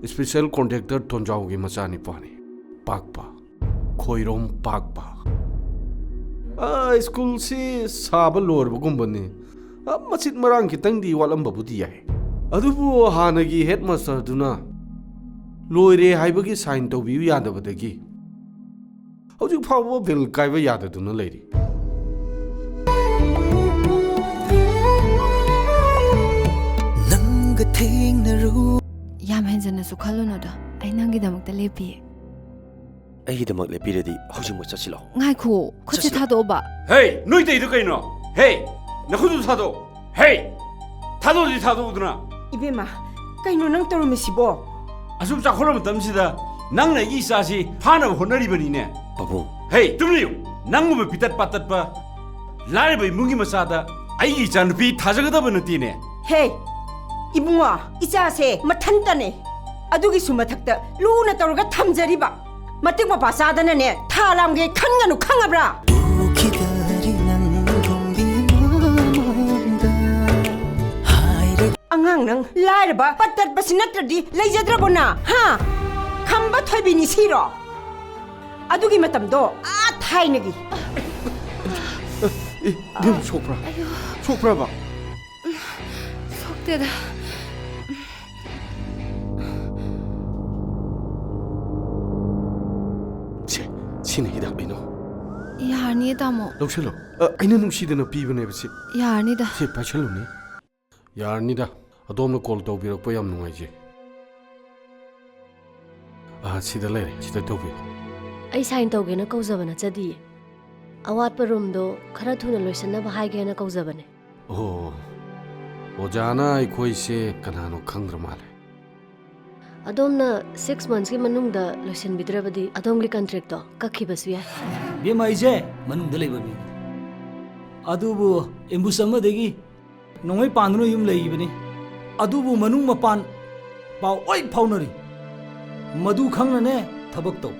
Special contractor Tonjao gi machani pani. Pakpa. Khoirom Pakpa. School si saba lor bagumbani. Machit marang kitang di walam babudi yai. Adubu hanagi headmaster duna. Loire haibagi sign to view yadabadagi. How'd power bill kaiva yadaduna lady? Yam Henson is Ukalunada. I nangi the Magdalepi. I hit the Maglepidi, Hojimo Chachilo. Naiko, Cochitadoba. Hey, no te do kaino. Hey, Nahudu Tado. Hey, Tado di Tadoduna. Ibema, kaino nang toro misibo. Asum Sakolum Tamsida, Nanga Isasi, Hana Honoribanine. Babu. Hey, Tumio, Nangu Pitat Patapa, Larby Mungi Masada, I can be Tazagadabanatine. Hey, Ibua, Isase, Matantane. Adugi Sumatakta, Luna Toroga Tamzariba. Matima Pasadane, Talamge, Kanganu Kangabra. Angang nang Larba, but that Basinatadi, Laser Drabona, ha? Kamba Tabini Siro. Adugi Matamdo, Tainagi. Dim Chopra. Chopra ba. 속대다. Sine hidak bino. Yarnida mo. Lokselo. Aina nungsidana pibane basi. Yarnida. Se pachaluni. Yarnida. Adomna call to birak pa yam nungai. Sida lere, sida tobi. I signed Togena Kozavana Zadi. Awat Perumdo, Karatuna Lusana Bahagana Kozavane. Oh. Ojana ikoi se kanano kangramale. Adomna 6 months Manunda Lucian Bidrabadi, Adomli contractor, Kakibasvia. Bimaije, Manum delivery. Adubu, Imbusama degi, Noe Pandro yum laibini. Adubu Manuma pan, Pau Oi Pounary. Madu Kangane, Tabakto.